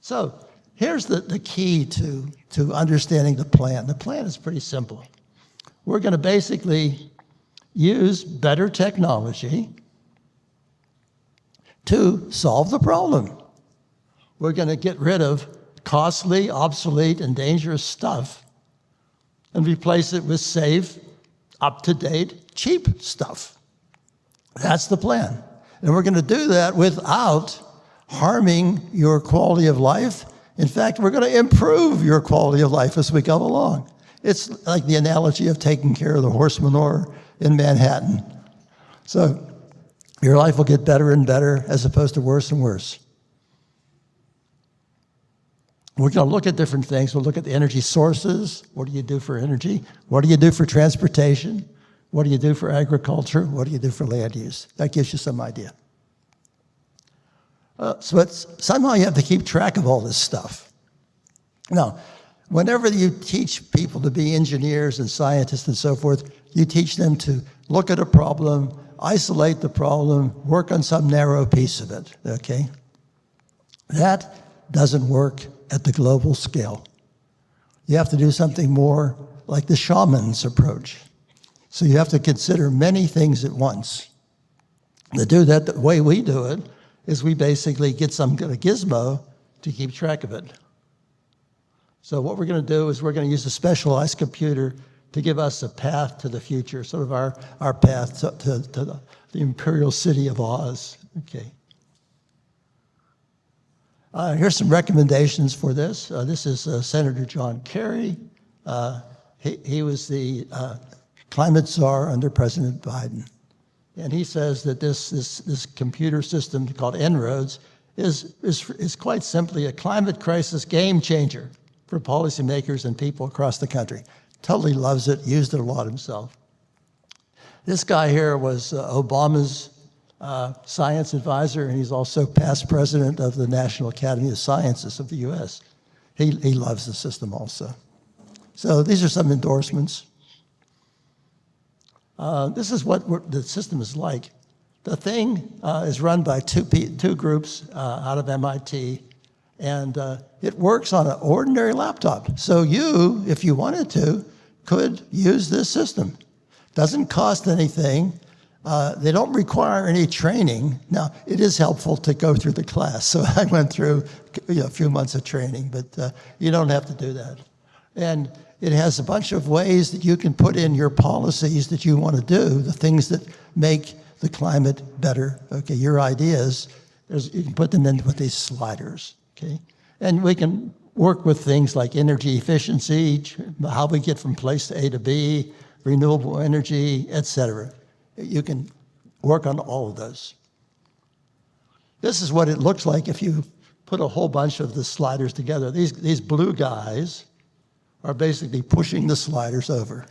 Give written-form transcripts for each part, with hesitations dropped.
So here's the key to understanding the plan. The plan is pretty simple. We're going to basically use better technology to solve the problem. We're going to get rid of costly, obsolete, and dangerous stuff and replace it with safe, up-to-date, cheap stuff. That's the plan. And we're going to do that without harming your quality of life. In fact, we're going to improve your quality of life as we go along. It's like the analogy of taking care of the horse manure in Manhattan. So your life will get better and better as opposed to worse and worse. We're going to look at different things. We'll look at the energy sources. What do you do for energy? What do you do for transportation? What do you do for agriculture? What do you do for land use? That gives you some idea. Somehow you have to keep track of all this stuff. Now, whenever you teach people to be engineers and scientists and so forth, you teach them to look at a problem, isolate the problem, work on some narrow piece of it, okay? That doesn't work at the global scale. You have to do something more like the shaman's approach. So you have to consider many things at once. To do that, the way we do it is we basically get some kind of gizmo to keep track of it. So what we're going to do is we're going to use a specialized computer to give us a path to the future, sort of our path to the imperial city of Oz. Okay. Here's some recommendations for this. This is Senator John Kerry. He was the climate czar under President Biden. And he says that this computer system called En-ROADS is quite simply a climate crisis game changer for policymakers and people across the country. Totally loves it, used it a lot himself. This guy here was Obama's science advisor, and he's also past president of the National Academy of Sciences of the US. He loves the system also. So these are some endorsements. This is what the system is like. The thing is run by two groups out of MIT, and it works on an ordinary laptop. So you, if you wanted to, could use this system. Doesn't cost anything. They don't require any training. Now, it is helpful to go through the class. So I went through a few months of training, but you don't have to do that. And it has a bunch of ways that you can put in your policies that you want to do, the things that make the climate better. Okay, your ideas, you can put them in with these sliders. Okay, and we can work with things like energy efficiency, how we get from place A to B, renewable energy, etc. You can work on all of those. This is what it looks like if you put a whole bunch of the sliders together. These blue guys are basically pushing the sliders over.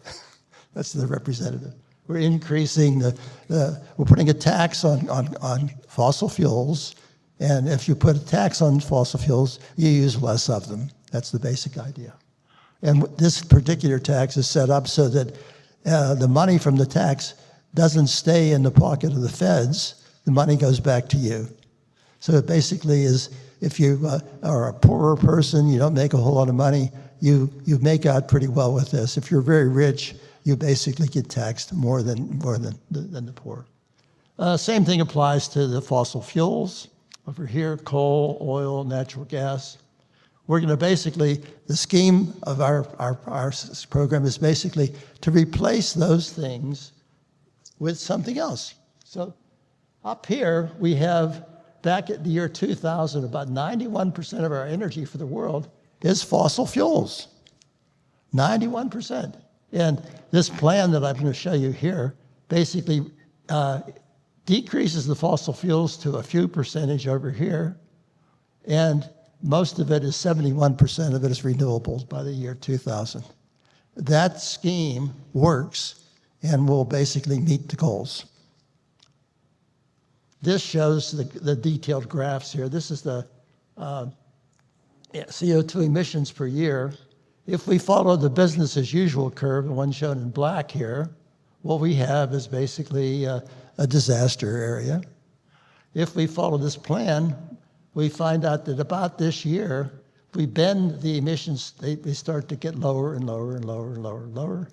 That's the representative. We're increasing we're putting a tax on fossil fuels, and if you put a tax on fossil fuels, you use less of them. That's the basic idea. And this particular tax is set up so that the money from the tax doesn't stay in the pocket of the feds. The money goes back to you. So it basically is, if you are a poorer person, you don't make a whole lot of money, you make out pretty well with this. If you're very rich, you basically get taxed more than the poor. Same thing applies to the fossil fuels. Over here, coal, oil, natural gas. We're going to basically, the scheme of our program is basically to replace those things with something else. So up here, we have, back at the year 2000, about 91% of our energy for the world is fossil fuels. 91%. And this plan that I'm going to show you here basically decreases the fossil fuels to a few percentage over here, and most of it is 71% of it is renewables by the year 2000. That scheme works and will basically meet the goals. This shows the detailed graphs here. This is the CO2 emissions per year. If we follow the business as usual curve, the one shown in black here, what we have is basically a disaster area. If we follow this plan, we find out that about this year, if we bend the emissions, they start to get lower and lower and lower and lower and lower.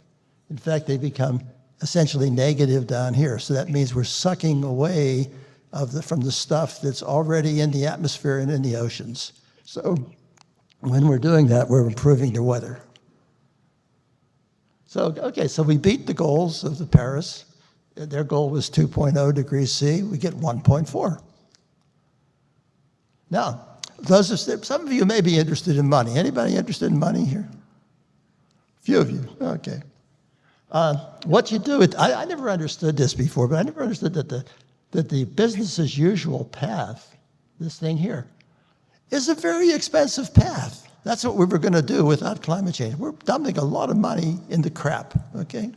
In fact, they become essentially negative down here. So that means we're sucking away from the stuff that's already in the atmosphere and in the oceans. So when we're doing that, we're improving the weather. So, okay, so we beat the goals of the Paris. Their goal was 2.0 degrees C. We get 1.4. Now, some of you may be interested in money. Anybody interested in money here? A few of you, okay. What you do, I never understood this before, but I never understood that the business as usual path, this thing here, is a very expensive path. That's what we were going to do without climate change. We're dumping a lot of money into crap, okay?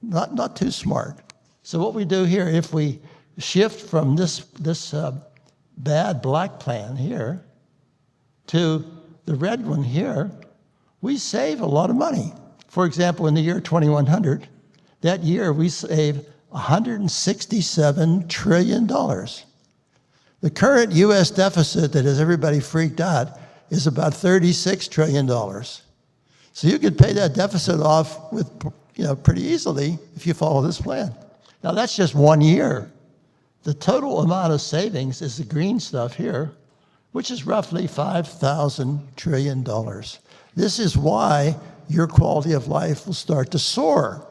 Not too smart. So what we do here, if we shift from this bad black plan here to the red one here, we save a lot of money. For example, in the year 2100, that year we saved $167 trillion. The current U.S. deficit that has everybody freaked out is about $36 trillion. So you could pay that deficit off with, pretty easily if you follow this plan. Now that's just 1 year. The total amount of savings is the green stuff here, which is roughly $5,000 trillion. This is why your quality of life will start to soar.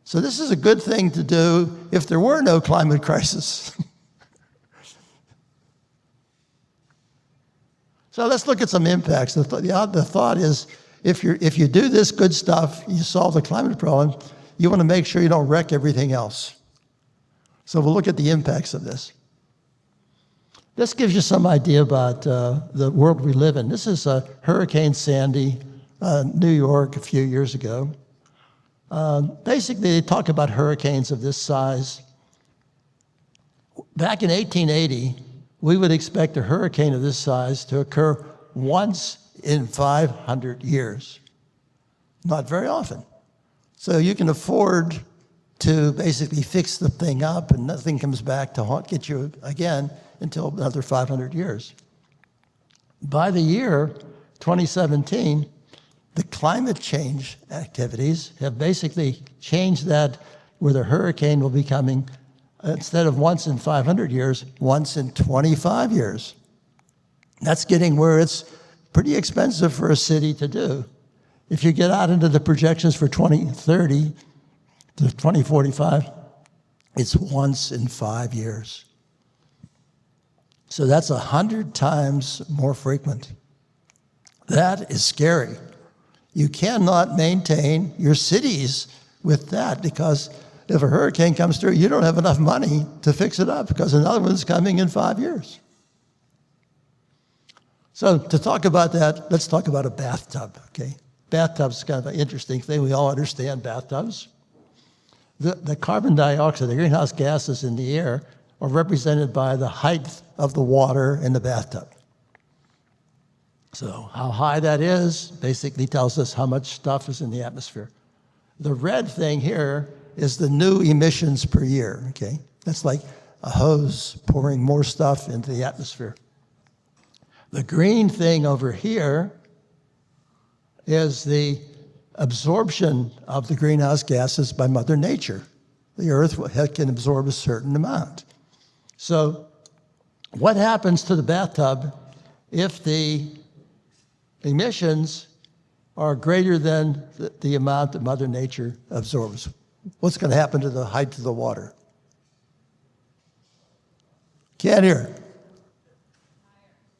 So this is a good thing to do if there were no climate crisis. So let's look at some impacts. The thought is, if you do this good stuff, you solve the climate problem, you want to make sure you don't wreck everything else. So we'll look at the impacts of this. This gives you some idea about the world we live in. This is Hurricane Sandy, New York, a few years ago. Basically, they talk about hurricanes of this size. Back in 1880, we would expect a hurricane of this size to occur once in 500 years. Not very often. So you can afford to basically fix the thing up and nothing comes back to get you again until another 500 years. By the year 2017, the climate change activities have basically changed that, where the hurricane will be coming, instead of once in 500 years, once in 25 years. That's getting where it's pretty expensive for a city to do. If you get out into the projections for 2030 to 2045, it's once in 5 years. So that's 100 times more frequent. That is scary. You cannot maintain your cities with that, because if a hurricane comes through, you don't have enough money to fix it up because another one's coming in 5 years. So to talk about that, let's talk about a bathtub, okay? Bathtub's kind of an interesting thing. We all understand bathtubs. The carbon dioxide, the greenhouse gases in the air, are represented by the height of the water in the bathtub. So how high that is basically tells us how much stuff is in the atmosphere. The red thing here is the new emissions per year, okay? That's like a hose pouring more stuff into the atmosphere. The green thing over here is the absorption of the greenhouse gases by Mother Nature. The Earth can absorb a certain amount. So what happens to the bathtub if the emissions are greater than the amount that Mother Nature absorbs? What's going to happen to the height of the water? Can't hear.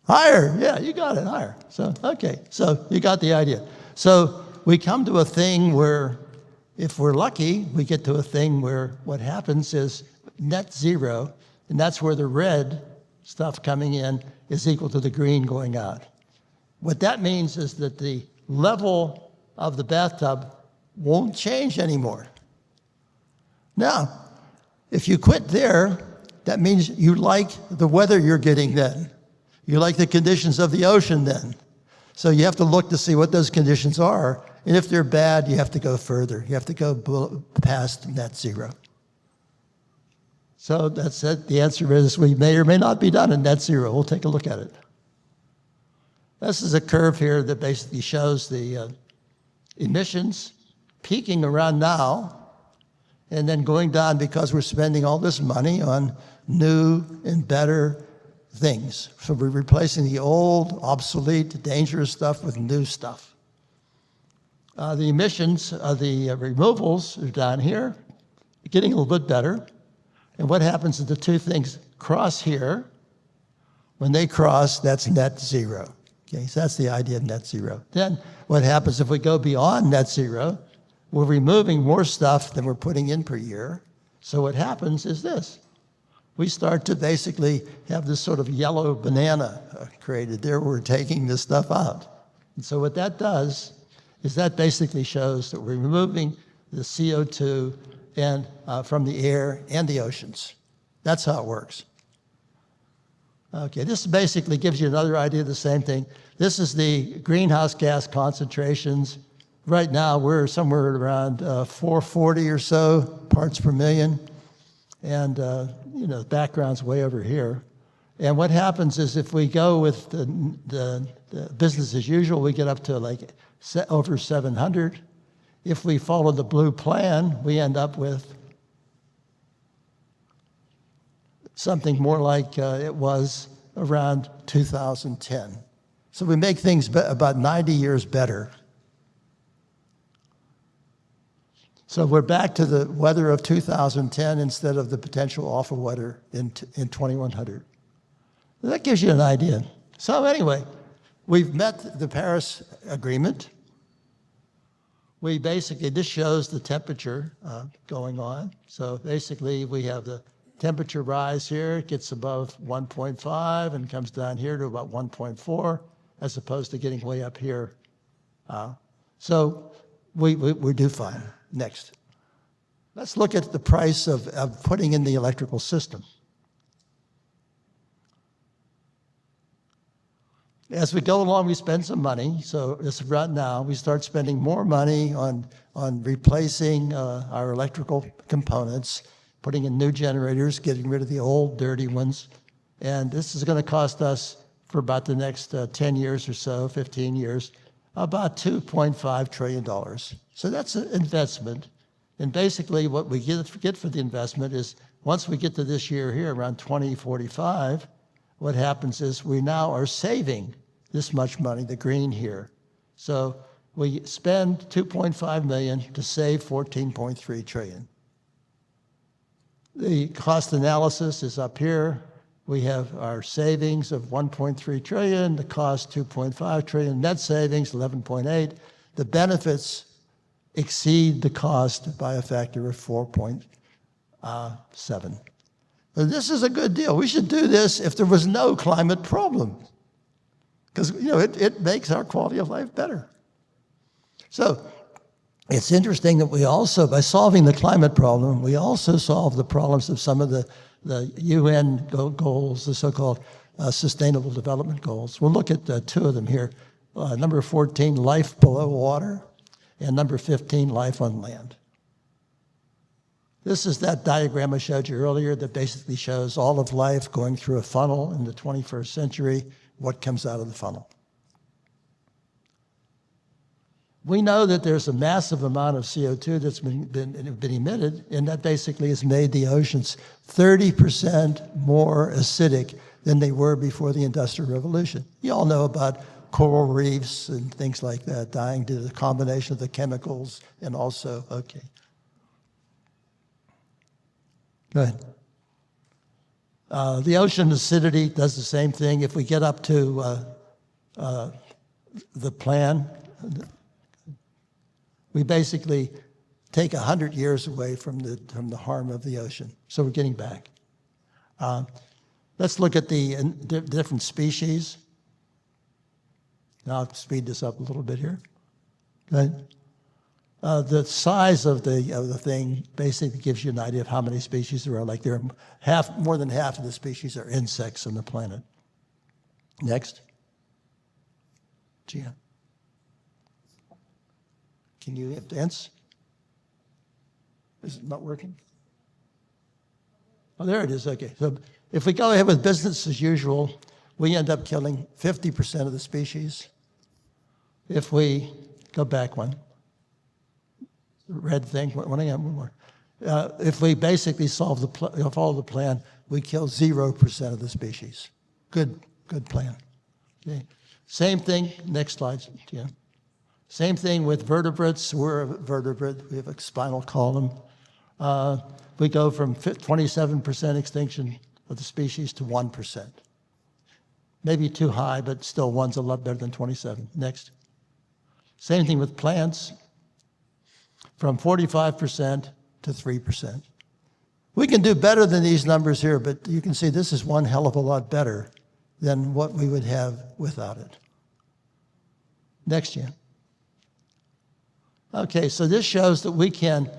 Higher. Yeah, you got it, higher. So, okay, so you got the idea. So we come to a thing where, if we're lucky, we get to a thing where what happens is net zero, and that's where the red stuff coming in is equal to the green going out. What that means is that the level of the bathtub won't change anymore. Now, if you quit there, that means you like the weather you're getting then. You like the conditions of the ocean then. So you have to look to see what those conditions are. And if they're bad, you have to go further. You have to go past net zero. So that's it. The answer is we may or may not be done in net zero. We'll take a look at it. This is a curve here that basically shows the emissions peaking around now and then going down because we're spending all this money on new and better things. So we're replacing the old, obsolete, dangerous stuff with new stuff. The emissions, the removals are down here, getting a little bit better. And what happens is the two things cross here. When they cross, that's net zero. Okay, so that's the idea of net zero. Then what happens if we go beyond net zero, we're removing more stuff than we're putting in per year. So what happens is this. We start to basically have this sort of yellow banana created there. We're taking this stuff out. And so what that does is that basically shows that we're removing the CO2 and from the air and the oceans. That's how it works. Okay, this basically gives you another idea of the same thing. This is the greenhouse gas concentrations. Right now, we're somewhere around 440 or so parts per million. And, the background's way over here. And what happens is if we go with the business as usual, we get up to like over 700. If we follow the blue plan, we end up with something more like it was around 2010. So we make things about 90 years better. So we're back to the weather of 2010 instead of the potential awful weather in 2100. That gives you an idea. So anyway, we've met the Paris Agreement. We basically, this shows the temperature going on. So basically we have the temperature rise here, it gets above 1.5 and comes down here to about 1.4 as opposed to getting way up here. So we do fine. Next. Let's look at the price of putting in the electrical system. As we go along, we spend some money. So this right now, we start spending more money on replacing our electrical components, putting in new generators, getting rid of the old dirty ones. And this is going to cost us for about the next 10 years or so, 15 years, about $2.5 trillion. So that's an investment. And basically what we get for the investment is once we get to this year here, around 2045, what happens is we now are saving this much money, the green here. So we spend 2.5 million to save 14.3 trillion. The cost analysis is up here. We have our savings of 1.3 trillion, the cost 2.5 trillion, net savings 11.8. The benefits exceed the cost by a factor of 4.7. This is a good deal. We should do this if there was no climate problem, because it makes our quality of life better. So it's interesting that we also, by solving the climate problem, we also solve the problems of some of the UN goals, the so-called Sustainable Development Goals. We'll look at two of them here. Number 14, life below water, and number 15, life on land. This is that diagram I showed you earlier that basically shows all of life going through a funnel in the 21st century, what comes out of the funnel. We know that there's a massive amount of CO2 that's been emitted, and that basically has made the oceans 30% more acidic than they were before the Industrial Revolution. You all know about coral reefs and things like that dying due to the combination of the chemicals and also, okay. Go ahead. The ocean acidity does the same thing. If we get up to the plan, we basically take 100 years away from the harm of the ocean. So we're getting back. Let's look at the different species. Now I'll speed this up a little bit here. Okay. The size of the thing basically gives you an idea of how many species there are. Like more than half of the species are insects on the planet. Next. Gia. Can you advance? Is it not working? Oh, there it is. Okay. So if we go ahead with business as usual, we end up killing 50% of the species. If we go back one, red thing, one more. If we basically follow the plan, we kill 0% of the species. Good plan. Okay. Same thing, next slide, Jan. Same thing with vertebrates. We're a vertebrate. We have a spinal column. We go from 27% extinction of the species to 1%. Maybe too high, but still one's a lot better than 27. Next. Same thing with plants, from 45% to 3%. We can do better than these numbers here, but you can see this is one hell of a lot better than what we would have without it. Next, Jan. Okay, so this shows that we can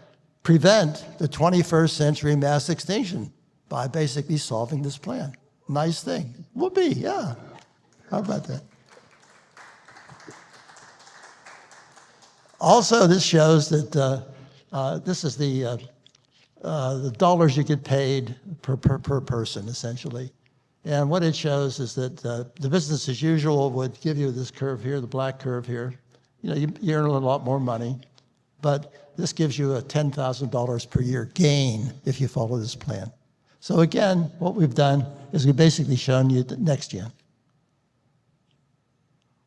prevent the 21st century mass extinction by basically solving this plan. Nice thing. Whoopee, yeah. How about that? Also, this shows that this is the dollars you get paid per person, essentially. And what it shows is that the business as usual would give you this curve here, the black curve here. You know, you earn a lot more money, but this gives you a $10,000 per year gain if you follow this plan. So again, what we've done is we've basically shown you the next gen.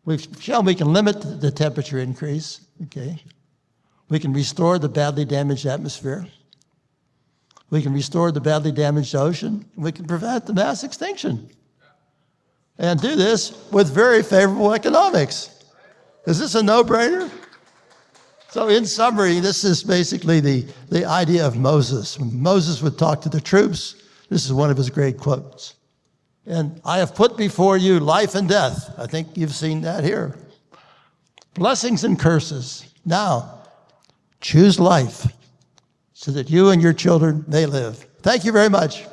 We've shown we can limit the temperature increase, okay? We can restore the badly damaged atmosphere. We can restore the badly damaged ocean. We can prevent the mass extinction. And do this with very favorable economics. Is this a no-brainer? So in summary, this is basically the idea of Moses. When Moses would talk to the troops, this is one of his great quotes. And I have put before you life and death. I think you've seen that here. Blessings and curses. Now, choose life so that you and your children may live. Thank you very much.